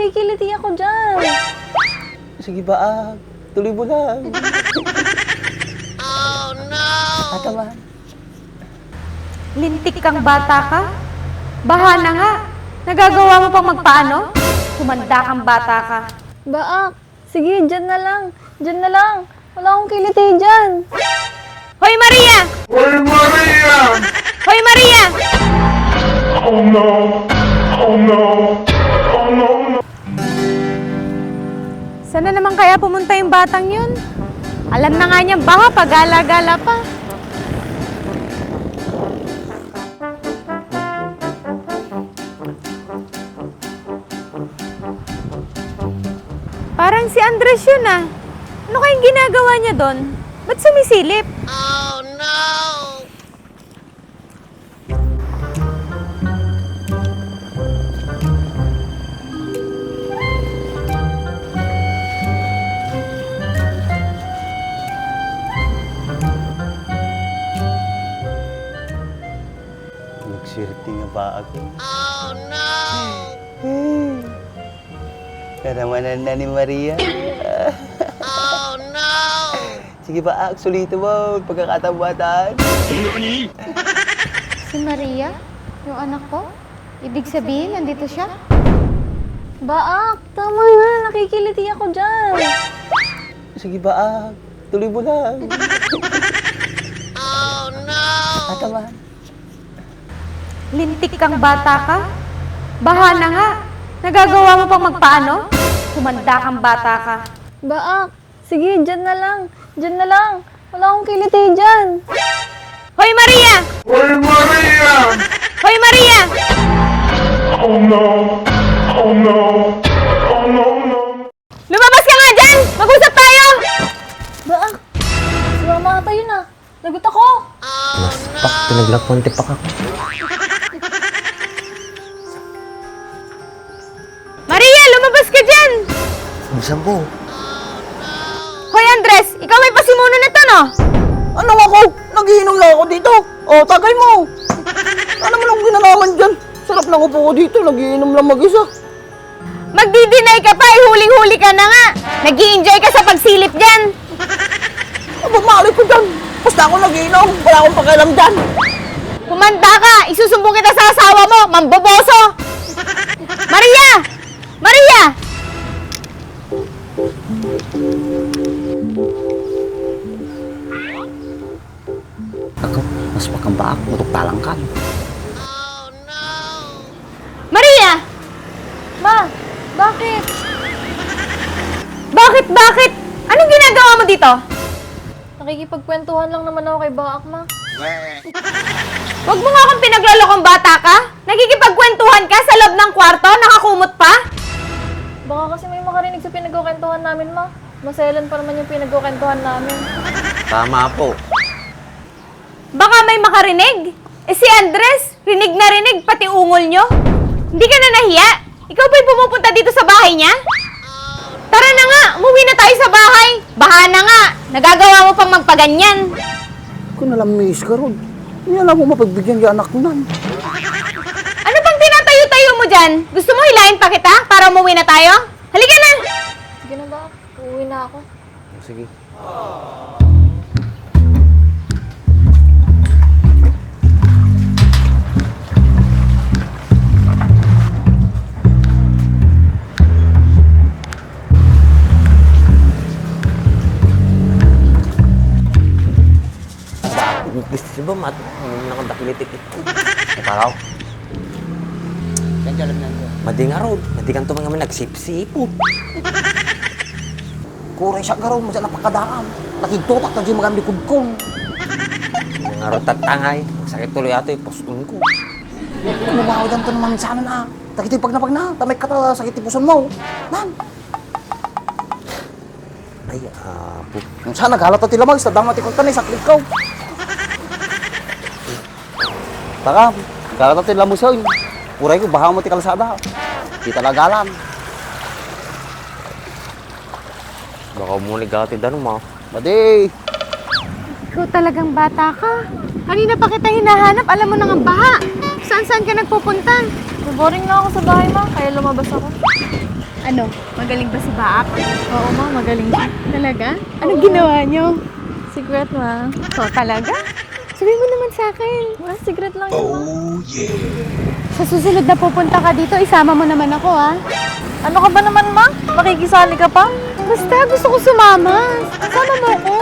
nakikiliti ako dyan. Sige ba, tuloy mo lang. Oh no! Tatawa. Lintik kang bata ka? Baha na nga. Nagagawa mo pang magpaano? Humanda kang bata ka. Baak, sige, dyan na lang. Dyan na lang. Wala akong kiliti dyan. Hoy Maria! Hey Maria! Hoy Maria! Oh no! Oh no! Oh no! No! Sana naman kaya pumunta yung batang yun? Alam na nga niyang baha pag gala-gala pa. Parang si Andres yun ah. Ano kayang ginagawa niya doon? Ba't sumisilip? Oh no! Nagsirti nga ba ako? Oh no! Karamanan na ni Maria. Oh no! Sige ba, sulito mo, pagkakatambataan. Si Maria? Yung anak ko? Ibig sabihin, nandito siya? Baak, tama na. Nakikiliti ako dyan. Sige ba, tuloy mo lang. Oh no! Tatawa. Lintik kang bata ka? Baha na nga. Nagagawa mo pang magpaano? Humanda kang bata ka. Baak, sige, dyan na lang. Dyan na lang. Wala akong kiliti dyan. Hoy Maria! Hey Maria! Hoy Maria! Oh no! Oh no! Oh no! No! Lumabas ka nga dyan! Mag-usap tayo! Baak, si mama ata yun ah. Lagot ako. Oh no! Pinaglakwan tipak ako. Maria, lumabas ka dyan! Sampo. Hoy Andres, ikaw may pasimuno na to, no? Ano ako? Nagiinom lang ako dito. O, tagay mo. Ano mo lang ginalaman dyan? Sarap na upo ko dito. Nagiinom lang mag-isa. Magdi-deny ka pa, huling-huli ka na nga. Nag-i-enjoy ka sa pagsilip dyan. Ano mali ko dyan? Basta ako nagiinom. Wala akong pakialam dyan. Kumanda ka, isusumbong kita sa asawa mo, mamboboso. Maria! Maria! Ako, mas makamba ako. Mutok talangkan. Oh no! Maria! Ma, bakit? Bakit? Anong ginagawa mo dito? Nakikipagkwentuhan lang naman ako kay Baak, ma. Huwag mo nga akong pinaglalokong bata ka. Nagkikipagkwentuhan ka sa loob ng kwarto, nakakumot pa. Baka kasi may makarinig sa pinagkukwentuhan namin, ma. Maselan pa naman yung pinagkukwentuhan namin. Tama po. Baka may makarinig. Eh si Andres, rinig na rinig, pati ungol nyo. Hindi ka na nahiya? Ikaw ba'y pumupunta dito sa bahay niya? Tara na nga, umuwi na tayo sa bahay. Baha na nga, nagagawa mo pang magpaganyan. Kung alam may iska ron. Hindi alam mo mapagbigyan yung anak ko nan. Ano bang tinatayo-tayo mo dyan? Gusto mo hilahin pa kita para umuwi na tayo? Halika na! Sige na, Baak. Uuwi na ako. Sige. Gusto ba mat? Nakadakilitik ito. Paraw. Yan dyan lang Madi nga ron. Madi kan tumang naman nagsipsipot. Kuray siya garo. Masya napakadaan. Nakigtutak na dyan magamit kudkong. Nga ron tatangay. Sakit tuloy ato yung postun ko. Mabawa dyan to naman sana na. Takit yung pag na. Tamay ka ta sakit yung puson mo. Nan. Ay, apo. Sana naghalat at tilamag. Sa damat ikong tanay. Saklit ko. Taka. Galat at tilamag sa'yo. Kuray ko. Baha mo ti kalasada. Di talaga alam. Baka muli gati danong mo. Badi. Ikaw talagang bata ka. Kanina pa kita hinahanap, alam mo nang ang baha. Saan-saan ka nagpupunta? Boring na ako sa bahay, ma. Kaya lumabas ako. Ano, magaling ba si Baak? Oo, ma. Magaling siya. Talaga? Anong ginawa niyo? Secret, ma. So, talaga? Sabihin mo naman sa akin. Ma, secret lang yun, ma. Sa susunod na pupunta ka dito, isama mo naman ako, ha? Ano ka ba naman, ma? Makikisali ka pa? Basta, gusto ko sumama. Sama mo ako.